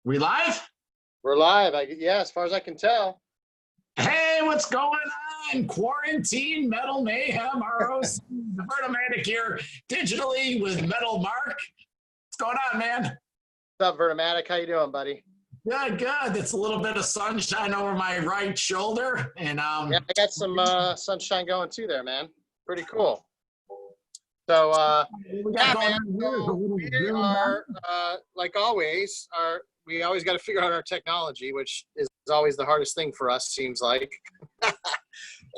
We live? We're live. Yeah, as far as I can tell. Hey, what's going on? Quarantine Metal Mayhem ROC, the Vernomatic here, digitally with Metal Mark. What's going on, man? What's up, Vernomatic? How you doing, buddy? Good, good. It's a little bit of sunshine over my right shoulder, and yeah, I got some sunshine going too there, man. Pretty cool. So yeah, man. So we are like always. We always got to figure out our technology, which is always the hardest thing for us, seems like.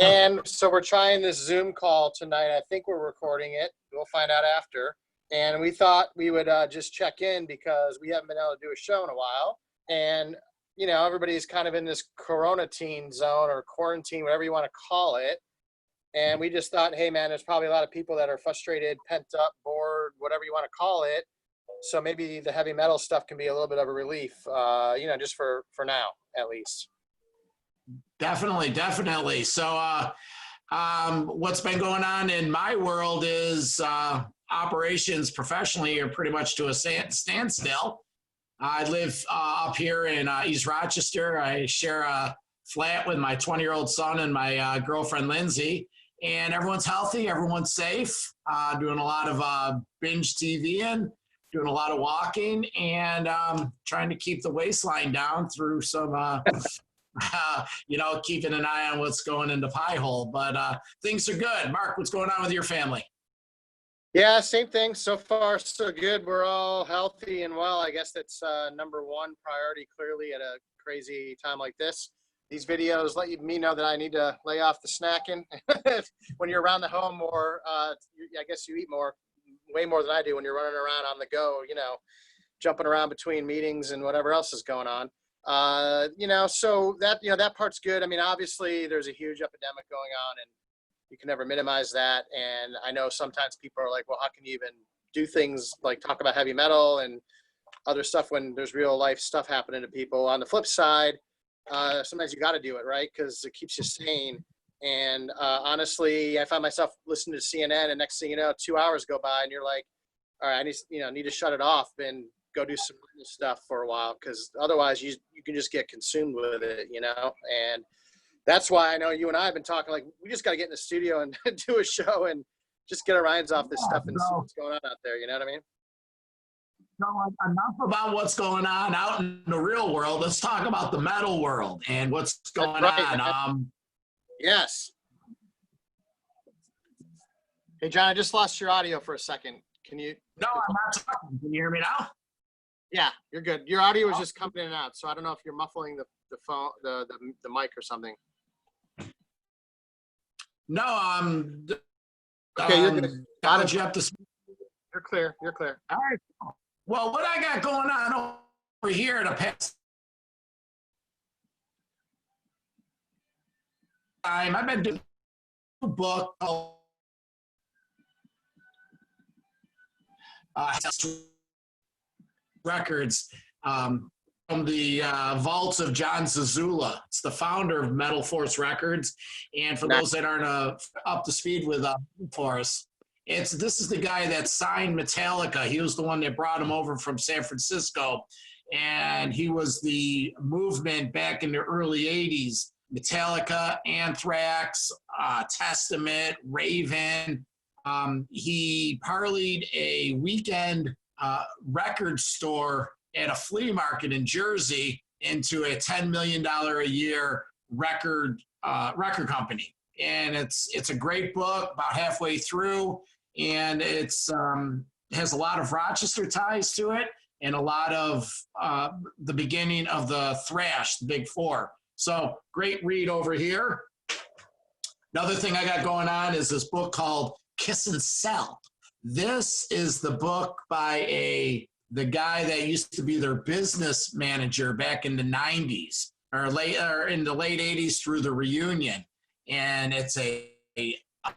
And so we're trying this Zoom call tonight. I think we're recording it. We'll find out after. And we thought we would just check in because we haven't been able to do a show in a while. And, you know, everybody's kind of in this quarantine zone or quarantine, whatever you want to call it. And we just thought, hey, man, there's probably a lot of people that are frustrated, pent up, bored, whatever you want to call it. So maybe the heavy metal stuff can be a little bit of a relief, you know, just for now, at least. Definitely, definitely. So what's been going on in my world is operations professionally are pretty much to a standstill. I live up here in East Rochester. I share a flat with my 20-year-old son and my girlfriend, Lindsay. And everyone's healthy, everyone's safe, doing a lot of binge TV, doing a lot of walking, and trying to keep the waistline down through some, you know, keeping an eye on what's going into pie hole. But things are good. Mark, what's going on with your family? Yeah, same thing. So far, so good. We're all healthy and well. I guess that's number one priority, clearly, at a crazy time like this. These videos let me know that I need to lay off the snacking when you're around the home, or I guess you eat way more than I do when you're running around on the go, you know, jumping around between meetings and whatever else is going on. You know, so that, you know, that part's good. I mean, obviously there's a huge epidemic going on and you can never minimize that. And I know sometimes people are like, well, how can you even do things like talk about heavy metal and other stuff when there's real life stuff happening to people? On the flip side, sometimes you got to do it, right? Because it keeps you sane. And honestly, I find myself listening to CNN, and next thing you know, 2 hours go by, and you're like, "All right, I need to shut it off and go do some stuff for a while," because otherwise, you can just get consumed with it, you know. And that's why I know you and I have been talking. Like, we just got to get in the studio and do a show and just get our minds off this stuff and see what's going on out there. You know what I mean? No, enough about what's going on out in the real world. Let's talk about the metal world and what's going on. Yes. Hey, John, I just lost your audio for a second. Can you? No, I'm not talking. Can you hear me now? Yeah, you're good. Your audio was just coming in and out, so I don't know if you're muffling the phone, the mic or something. No, okay, you're good. Got you up to speed. You're clear. You're clear. All right. Well, what I got going on over here to past time, I've been doing a book called Records from the vaults of John Zazula. It's the founder of Metal Force Records. And for those that aren't up to speed with Force, this is the guy that signed Metallica. He was the one that brought him over from San Francisco. And he was the movement back in the early 80s. Metallica, Anthrax, Testament, Raven. He parlayed a weekend record store at a flea market in Jersey into a $10 million a year record company. And it's a great book, about halfway through, and it's has a lot of Rochester ties to it and a lot of the beginning of the thrash, the Big Four. So great read over here. Another thing I got going on is this book called Kiss and Sell. This is the book by the guy that used to be their business manager back in the 90s or in the late 80s through the reunion. And it's a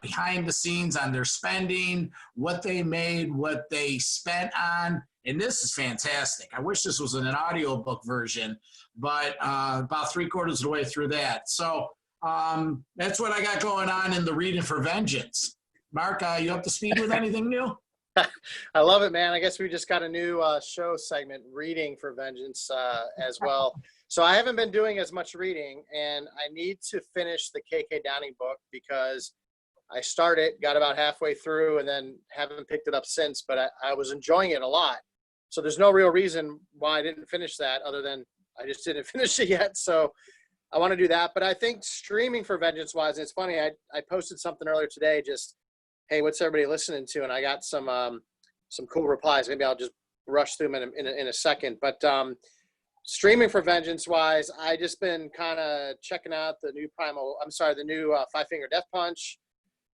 behind the scenes on their spending, what they made, what they spent on. And this is fantastic. I wish this was in an audiobook version, but about 3/4 of the way through that. So that's what I got going on in the Reading for Vengeance. Mark, you up to speed with anything new? I love it, man. I guess we just got a new show segment, Reading for Vengeance, as well. So I haven't been doing as much reading, and I need to finish the KK Downing book because I started, got about halfway through, and then haven't picked it up since, but I was enjoying it a lot. So there's no real reason why I didn't finish that other than I just didn't finish it yet. So I want to do that. But I think streaming for Vengeance wise, and it's funny, I posted something earlier today, just, hey, what's everybody listening to? And I got some cool replies. Maybe I'll just rush through them in a second. But streaming for Vengeance wise, I just been kind of checking out the new the new Five Finger Death Punch.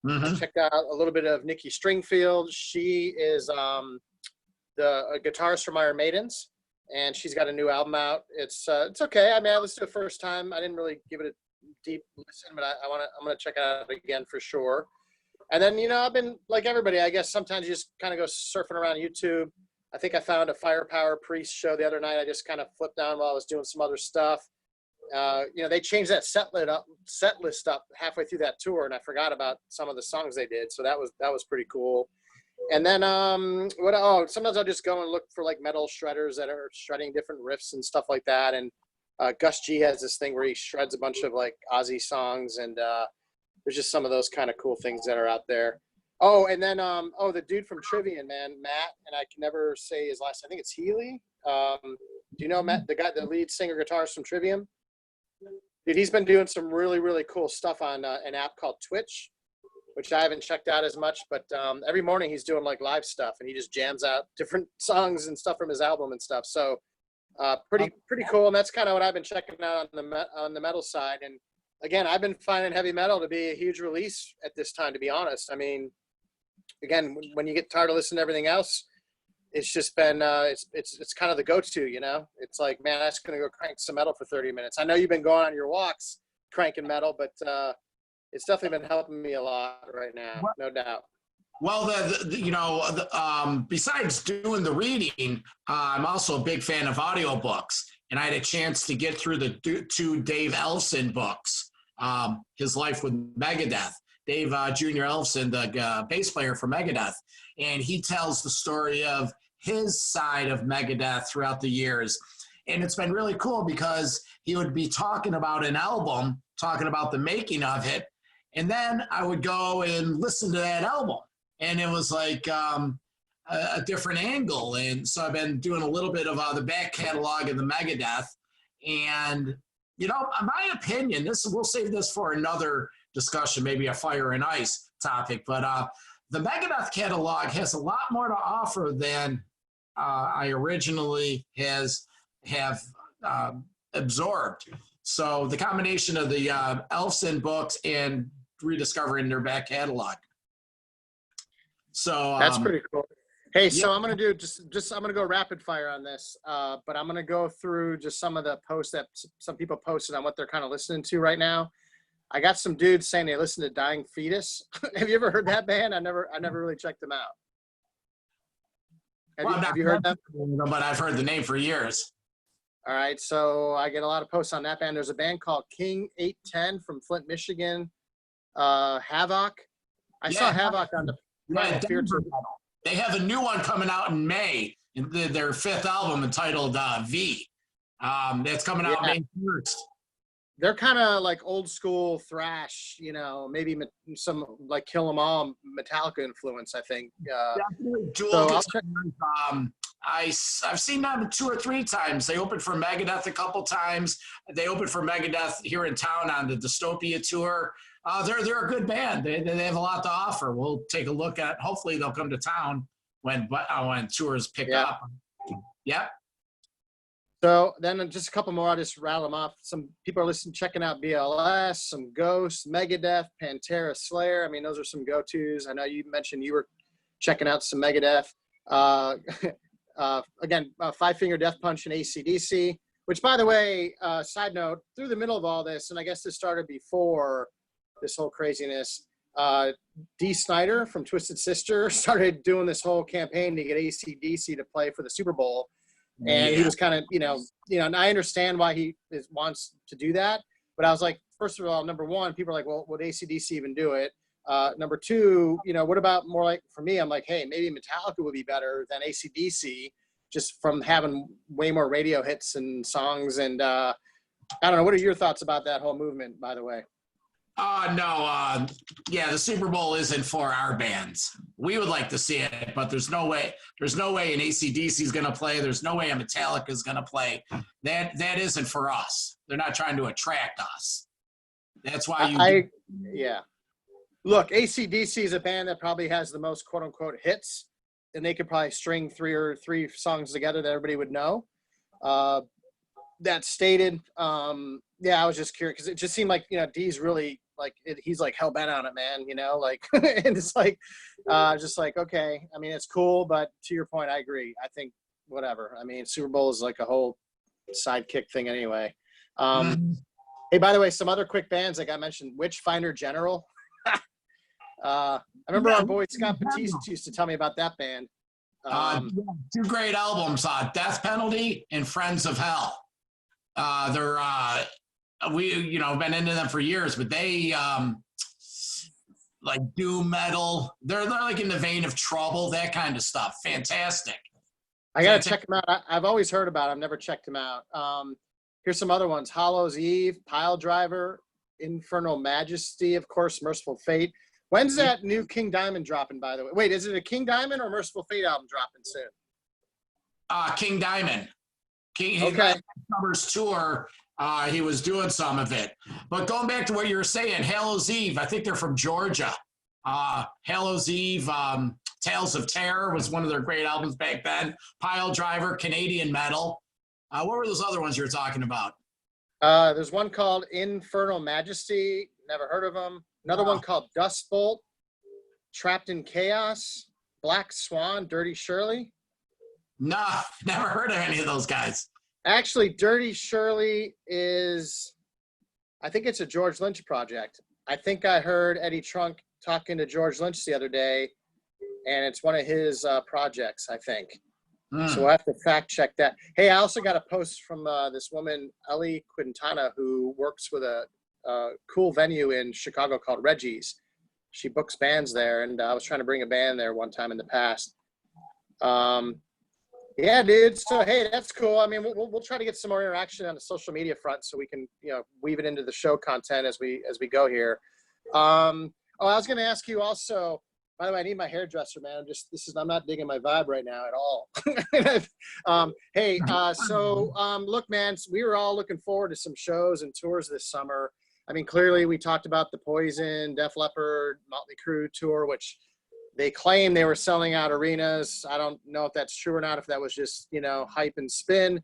I checked out a little bit of Nikki Stringfield. She is the guitarist from Iron Maidens, and she's got a new album out. It's okay. I mean, I listened to it first time. I didn't really give it a deep listen, but I'm gonna check it out again for sure. And then, you know, I've been like everybody, I guess sometimes you just kind of go surfing around YouTube. I think I found a Firepower Priest show the other night. I just kind of flipped down while I was doing some other stuff. You know, they changed that set list up halfway through that tour, and I forgot about some of the songs they did. So that was pretty cool. And then sometimes I'll just go and look for like metal shredders that are shredding different riffs and stuff like that. And Gus G has this thing where he shreds a bunch of like Ozzy songs, and there's just some of those kind of cool things that are out there. Oh, and then the dude from Trivium, man, Matt, and I can never say his last. I think it's Healy. Do you know Matt, the lead singer guitarist from Trivium? Dude, he's been doing some really, really cool stuff on an app called Twitch, which I haven't checked out as much, but every morning he's doing like live stuff, and he just jams out different songs and stuff from his album and stuff. So pretty cool. And that's kind of what I've been checking out on the metal side. And again, I've been finding heavy metal to be a huge release at this time, to be honest. I mean, again, when you get tired of listening to everything else, it's just been it's kind of the go-to, you know. It's like, man, I'm just gonna go crank some metal for 30 minutes. I know you've been going on your walks cranking metal, but it's definitely been helping me a lot right now, no doubt. Well, besides doing the reading, I'm also a big fan of audiobooks, and I had a chance to get through the two Dave Ellefson books, his life with Megadeth. Dave Jr. Ellefson, the bass player for Megadeth, and he tells the story of his side of Megadeth throughout the years. And it's been really cool because he would be talking about an album, talking about the making of it, and then I would go and listen to that album. And it was like a different angle. And so I've been doing a little bit of the back catalog of the Megadeth. And, you know, in my opinion, we'll save this for another discussion, maybe a Fire and Ice topic. But the Megadeth catalog has a lot more to offer than I originally have absorbed. So the combination of the Ellefson books and rediscovering their back catalog. So that's pretty cool. Hey, so I'm gonna do I'm gonna go rapid fire on this, but I'm gonna go through just some of the posts that some people posted on what they're kind of listening to right now. I got some dudes saying they listen to Dying Fetus. Have you ever heard that band? I never really checked them out. Have you heard them? But I've heard the name for years. All right, so I get a lot of posts on that band. There's a band called King 810 from Flint, Michigan. Havoc. I saw Havoc on the Fear Tour. They have a new one coming out in May, their fifth album entitled V. That's coming out May 1st. They're kind of like old school thrash, you know, maybe some like Kill 'Em All Metallica influence, I think. I've seen them 2 or 3 times. They opened for Megadeth a couple times. They opened for Megadeth here in town on the Dystopia tour. They're a good band. They have a lot to offer. We'll take a look at. Hopefully they'll come to town when tours pick up. Yep. So then just a couple more. I'll just rattle them off. Some people are checking out BLS, some Ghost, Megadeth, Pantera, Slayer. I mean, those are some go-tos. I know you mentioned you were checking out some Megadeth. Again, Five Finger Death Punch and AC/DC, which, by the way, side note, through the middle of all this, and I guess this started before this whole craziness, Dee Snider from Twisted Sister started doing this whole campaign to get AC/DC to play for the Super Bowl. And he was kind of, and I understand why he wants to do that. But I was like, first of all, number one, people are like, well, would AC/DC even do it? Number two, what about more like for me? I'm like, hey, maybe Metallica would be better than AC/DC just from having way more radio hits and songs. And I don't know. What are your thoughts about that whole movement, by the way? No. Yeah, the Super Bowl isn't for our bands. We would like to see it, but there's no way. There's no way an AC/DC is going to play. There's no way a Metallica is going to play. That isn't for us. They're not trying to attract us. That's why yeah. Look, AC/DC is a band that probably has the most quote unquote hits, and they could probably string three songs together that everybody would know. That stated, yeah, I was just curious because it just seemed like D's really like he's like hell bent on it, man. Like, and it's like, just like okay. I mean, it's cool, but to your point, I agree. I think whatever. I mean, Super Bowl is like a whole sidekick thing anyway. Hey, by the way, some other quick bands like I mentioned, Witchfinder General. I remember our boy Scott Batiste used to tell me about that band. Two great albums, Death Penalty and Friends of Hell. They're we been into them for years, but they like doom metal. They're like in the vein of Trouble, that kind of stuff. Fantastic. I gotta check them out. I've always heard about them, never checked them out. Here's some other ones: Hollow's Eve, Pile Driver, Infernal Majesty, of course, Merciful Fate. When's that new King Diamond dropping, by the way? Wait, is it a King Diamond or Merciful Fate album dropping soon? King Diamond. Okay. Summer's tour, he was doing some of it. But going back to what you were saying, Hallows Eve, I think they're from Georgia. Hallows Eve, Tales of Terror was one of their great albums back then. Pile Driver, Canadian metal. What were those other ones you were talking about? There's one called Infernal Majesty. Never heard of them. Another one called Dust Bolt, Trapped in Chaos, Black Swan, Dirty Shirley. No, never heard of any of those guys. Actually, Dirty Shirley is, I think it's a George Lynch project. I think I heard Eddie Trunk talking to George Lynch the other day, and it's one of his projects, I think. So we'll have to fact check that. Hey, I also got a post from this woman, Ellie Quintana, who works with a cool venue in Chicago called Reggie's. She books bands there, and I was trying to bring a band there one time in the past. Yeah, dude. So hey, that's cool. I mean, we'll try to get some more interaction on the social media front so we can weave it into the show content as we go here. I was going to ask you also. By the way, I need my hairdresser, man. I'm not digging my vibe right now at all. Hey, look, man, we were all looking forward to some shows and tours this summer. I mean, clearly we talked about the Poison, Def Leppard, Motley Crue tour, which they claim they were selling out arenas. I don't know if that's true or not, if that was just, hype and spin.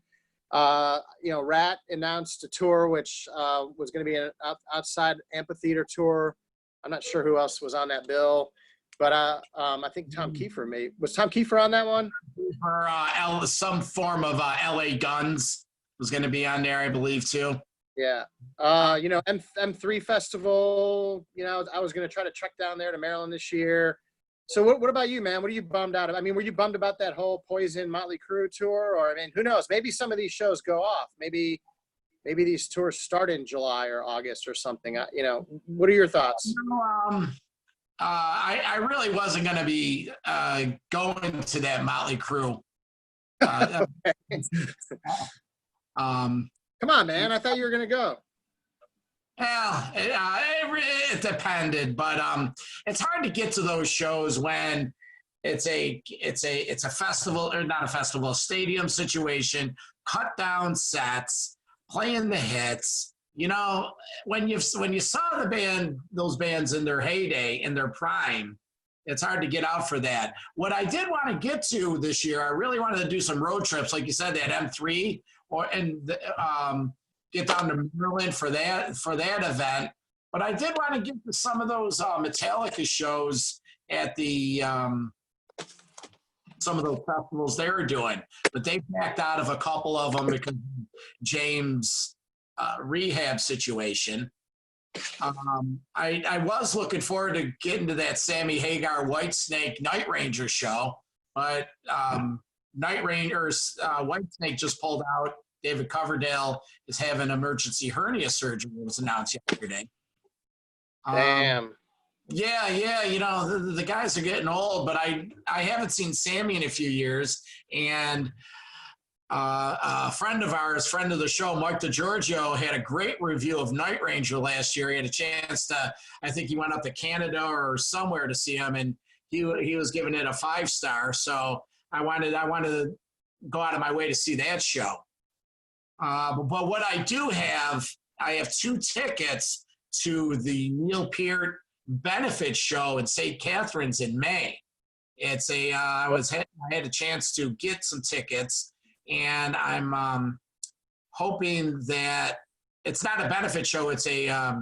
Rat announced a tour, which was going to be an outside amphitheater tour. I'm not sure who else was on that bill. But I think Tom Kiefer was Tom Kiefer on that one? For some form of LA Guns was going to be on there, I believe, too. Yeah. M3 Festival, I was going to try to trek down there to Maryland this year. So what about you, man? What are you bummed out of? I mean, were you bummed about that whole Poison Motley Crue tour? Or, I mean, who knows? Maybe some of these shows go off. Maybe these tours start in July or August or something. What are your thoughts? I really wasn't going to be going to that Motley Crue. Come on, man! I thought you were going to go. Well, it depended, but it's hard to get to those shows when it's a festival or not a festival, a stadium situation, cut down sets, playing the hits. When you saw those bands in their heyday, in their prime, it's hard to get out for that. What I did want to get to this year, I really wanted to do some road trips, like you said, that M3, get down to Maryland for that event. But I did want to get to some of those Metallica shows at the some of those festivals they were doing, but they backed out of a couple of them because James. Rehab situation. I was looking forward to getting to that Sammy Hagar Whitesnake Night Ranger show, but Night Ranger's Whitesnake just pulled out. David Coverdale is having emergency hernia surgery. It was announced yesterday. Damn. Yeah. You know, the guys are getting old, but I haven't seen Sammy in a few years. And a friend of ours, friend of the show, Mike DeGiorgio, had a great review of Night Ranger last year. He had a chance to, I think he went up to Canada or somewhere to see him, and he was giving it a 5-star. So I wanted to go out of my way to see that show. But what I do have, I have 2 tickets to the Neil Peart benefit show in St. Catharines in May. It's I had a chance to get some tickets, and I'm hoping that it's not a benefit show. It's a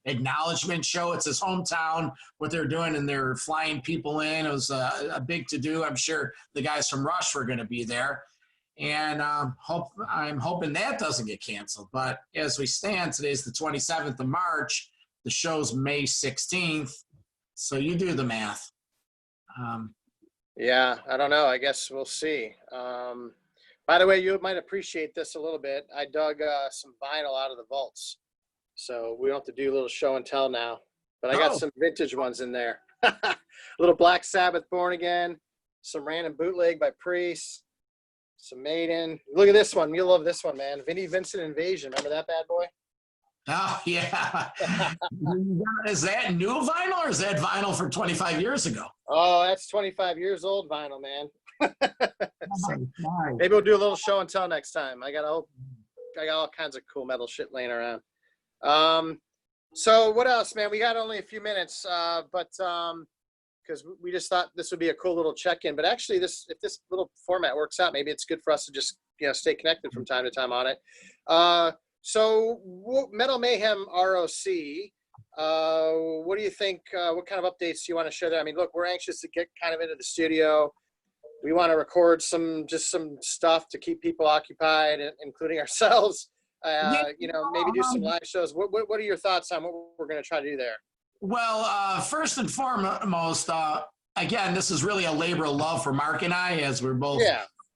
acknowledgement show. It's his hometown, what they're doing, and they're flying people in. It was a big to-do. I'm sure the guys from Rush were going to be there. And I'm hoping that doesn't get canceled. But as we stand, today's the 27th of March. The show's May 16th. So you do the math. Yeah, I don't know. I guess we'll see. By the way, you might appreciate this a little bit. I dug some vinyl out of the vaults. So we don't have to do a little show and tell now. But I got some vintage ones in there. A little Black Sabbath Born Again, some random bootleg by Priest, some Maiden. Look at this one. You'll love this one, man. Vinnie Vincent Invasion. Remember that bad boy? Oh, yeah. Is that new vinyl, or is that vinyl from 25 years ago? Oh, that's 25 years old vinyl, man. Oh, maybe we'll do a little show and tell next time. I got all kinds of cool metal shit laying around. So what else, man? We got only a few minutes, but because we just thought this would be a cool little check-in. But actually, if this little format works out, maybe it's good for us to just stay connected from time to time on it. So Metal Mayhem ROC. What do you think? What kind of updates do you want to share there? I mean, look, we're anxious to get kind of into the studio. We want to record some stuff to keep people occupied, including ourselves. Maybe do some live shows. What are your thoughts on what we're going to try to do there? Well, first and foremost, again, this is really a labor of love for Mark and I, as we're both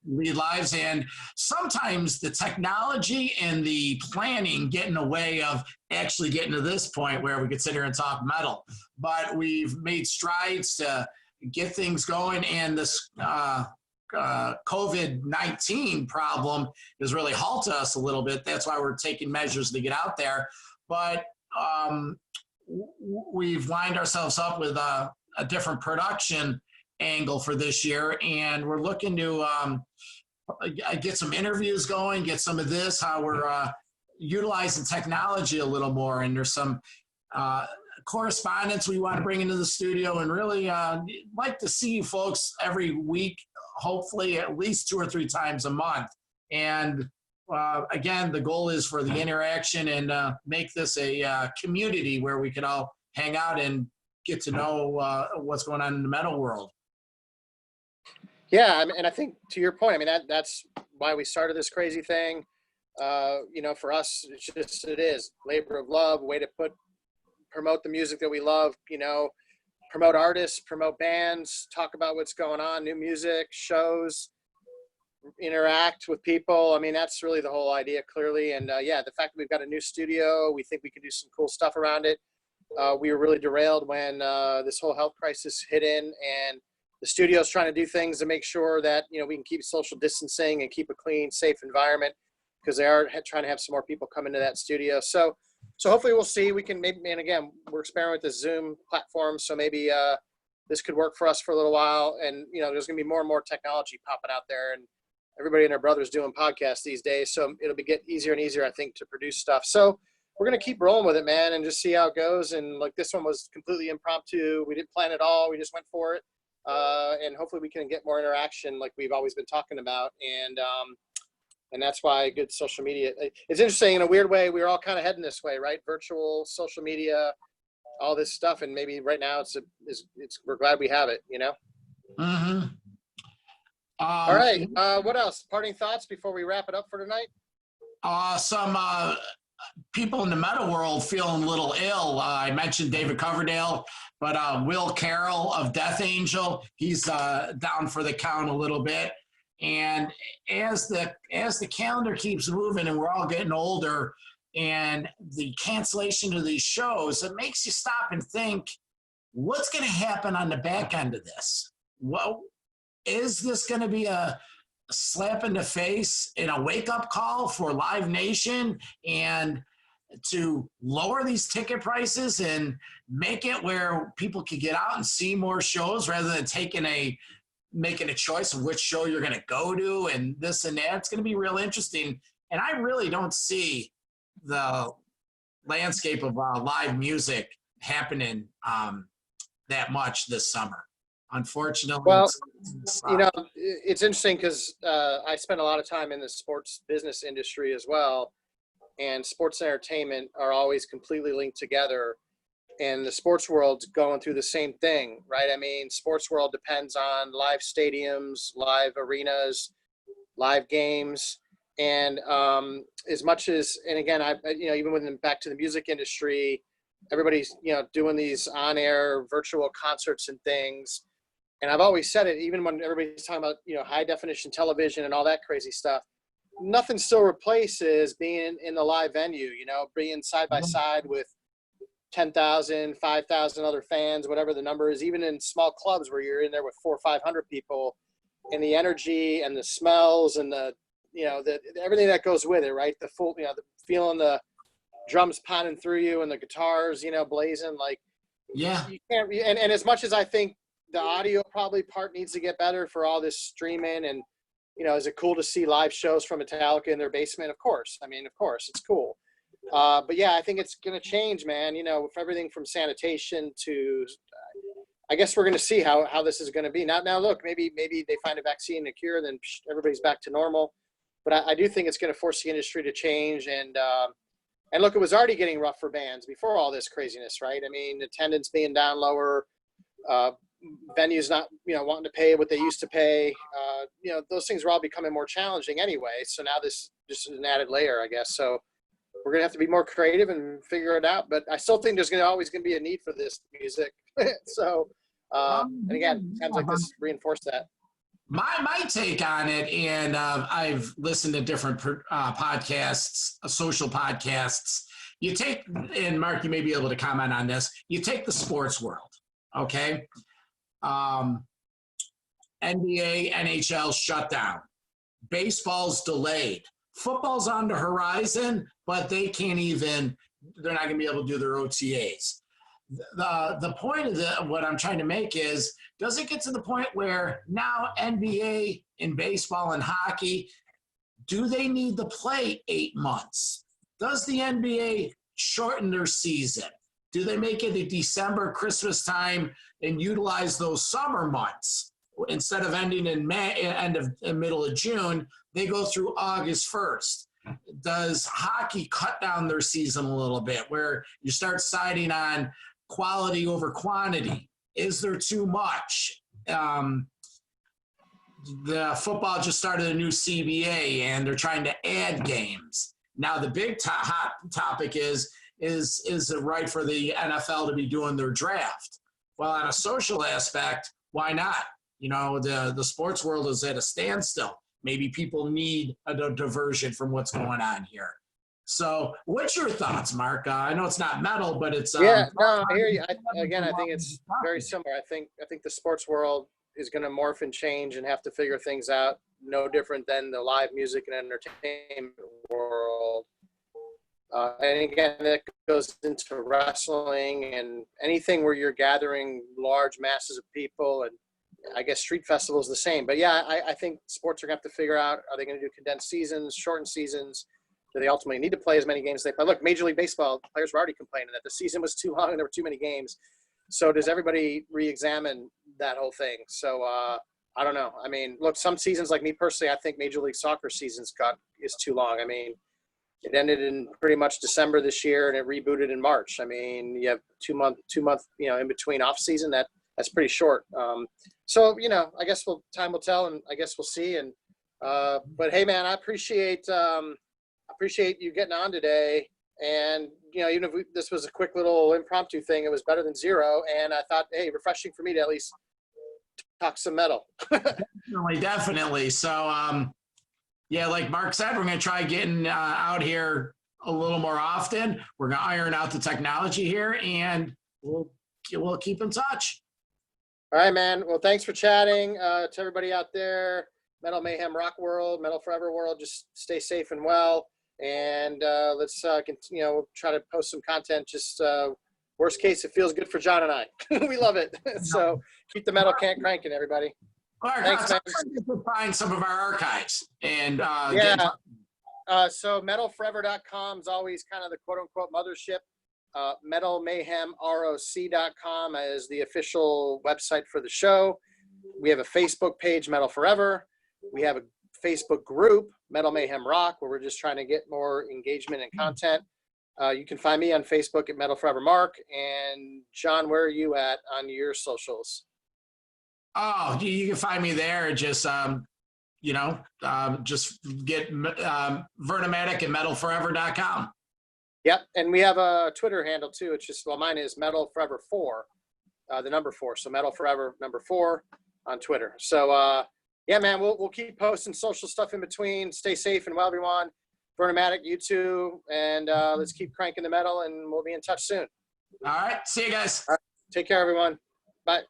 lead lives. And sometimes the technology and the planning get in the way of actually getting to this point where we could sit here and talk metal. But we've made strides to get things going, and this COVID-19 problem has really halted us a little bit. That's why we're taking measures to get out there. But we've lined ourselves up with a different production angle for this year, and we're looking to get some interviews going, get some of this, how we're utilizing technology a little more, and there's some correspondence we want to bring into the studio, and really like to see you folks every week, hopefully at least 2 or 3 times a month. And again, the goal is for the interaction and make this a community where we can all hang out and get to know what's going on in the metal world. Yeah, and I think to your point, I mean, that's why we started this crazy thing. For us, it is labor of love, way to promote the music that we love, promote artists, promote bands, talk about what's going on, new music, shows, interact with people. I mean, that's really the whole idea, clearly. And the fact that we've got a new studio, we think we can do some cool stuff around it. We were really derailed when this whole health crisis hit in, and the studio's trying to do things to make sure that, we can keep social distancing and keep a clean, safe environment, because they are trying to have some more people come into that studio. So hopefully we'll see. We can maybe, and again, we're experimenting with the Zoom platform, so maybe this could work for us for a little while. And, there's going to be more and more technology popping out there, and everybody and their brother's doing podcasts these days. So it'll get easier and easier, I think, to produce stuff. So we're going to keep rolling with it, man, and just see how it goes. And like, this one was completely impromptu. We didn't plan it all. We just went for it. And hopefully we can get more interaction like we've always been talking about. And that's why good social media, it's interesting in a weird way. We're all kind of heading this way, right? Virtual, social media, all this stuff. And maybe right now we're glad we have it, Mm-hmm. All right. What else? Parting thoughts before we wrap it up for tonight? Some people in the metal world feeling a little ill. I mentioned David Coverdale, but Will Carroll of Death Angel, he's down for the count a little bit. And as the calendar keeps moving and we're all getting older, and the cancellation of these shows, it makes you stop and think, what's going to happen on the back end of this? Well, is this going to be a slap in the face and a wake-up call for Live Nation and to lower these ticket prices and make it where people can get out and see more shows rather than making a choice of which show you're going to go to and this and that? It's going to be real interesting. And I really don't see the landscape of live music happening that much this summer. Unfortunately, Well, it's interesting because I spend a lot of time in the sports business industry as well, and sports and entertainment are always completely linked together. And the sports world's going through the same thing, right? I mean, sports world depends on live stadiums, live arenas, live games, and as much as, and again, even when back to the music industry, everybody's doing these on-air virtual concerts and things. And I've always said it, even when everybody's talking about, high definition television and all that crazy stuff, nothing still replaces being in the live venue, being side by side with 10,000, 5,000 other fans, whatever the number is, even in small clubs where you're in there with 400 or 500 people, and the energy and the smells and the everything that goes with it, right? The full, the feeling the drums pounding through you and the guitars, blazing, like, yeah, you can't, and as much as I think the audio probably part needs to get better for all this streaming, and is it cool to see live shows from Metallica in their basement? Of course. I mean, of course it's cool. But yeah, I think it's going to change, man, with everything from sanitation to, I guess we're going to see how this is going to be. Now look, maybe they find a vaccine, a cure, then everybody's back to normal. But I do think it's going to force the industry to change. And look, it was already getting rough for bands before all this craziness, right? I mean, attendance being down lower, venues not, wanting to pay what they used to pay. Those things were all becoming more challenging anyway. So now this just is an added layer, I guess. So we're going to have to be more creative and figure it out. But I still think there's always going to be a need for this music. So, and again, sounds like this reinforced that. My take on it, and I've listened to different podcasts, social podcasts. You take, and Mark, you may be able to comment on this. You take the sports world, okay? NBA, NHL shut down. Baseball's delayed. Football's on the horizon, but they're not going to be able to do their OTAs. The point of what I'm trying to make is, does it get to the point where now NBA and baseball and hockey, do they need to play 8 months? Does the NBA shorten their season? Do they make it a December, Christmas time and utilize those summer months? Instead of ending in middle of June, they go through August 1st. Does hockey cut down their season a little bit where you start siding on quality over quantity? Is there too much? The football just started a new CBA and they're trying to add games. Now the big hot topic is it right for the NFL to be doing their draft? Well, on a social aspect, why not? The sports world is at a standstill. Maybe people need a diversion from what's going on here. So what's your thoughts, Mark? I know it's not metal, but it's I hear you. I think it's very similar. I think the sports world is going to morph and change and have to figure things out. No different than the live music and entertainment world. And again, that goes into wrestling and anything where you're gathering large masses of people. And I guess street festival is the same. But yeah, I think sports are going to have to figure out, are they going to do condensed seasons, shortened seasons? Do they ultimately need to play as many games as they play? Look, Major League Baseball players were already complaining that the season was too long and there were too many games. So does everybody re-examine that whole thing? So I don't know. I mean, look, some seasons, like me personally, I think Major League Soccer seasons is too long. I mean, it ended in pretty much December this year and it rebooted in March. I mean, you have two month, in between off season. That's pretty short. So, I guess time will tell, and I guess we'll see. And but hey, man, I appreciate you getting on today. And even if this was a quick little impromptu thing, it was better than zero. And I thought, hey, refreshing for me to at least talk some metal. Definitely. So, yeah, like Mark said, we're going to try getting out here a little more often. We're going to iron out the technology here, and we'll keep in touch. All right, man. Well, thanks for chatting. To everybody out there, Metal Mayhem Rock World, Metal Forever World, just stay safe and well. And let's continue, we'll try to post some content. Just worst case, it feels good for John and I. We love it. So keep the metal can cranking, everybody. All right, thanks, man. We'll find some of our archives. And so metalforever.com is always kind of the quote unquote mothership. metalmayhemroc.com is the official website for the show. We have a Facebook page, Metal Forever. We have a Facebook group, Metal Mayhem Rock, where we're just trying to get more engagement and content. You can find me on Facebook at Metal Forever Mark. And John, where are you at on your socials? Oh, you can find me there. Just just get Vernomatic at metalforever.com. Yep, and we have a Twitter handle too. It's just, well, mine is Metal Forever 4, the number 4. So Metal Forever number 4 on Twitter. So yeah, man, we'll keep posting social stuff in between. Stay safe and well, everyone. Vernomatic, you too, and let's keep cranking the metal, and we'll be in touch soon. All right, see you guys. All right. Take care, everyone. Bye.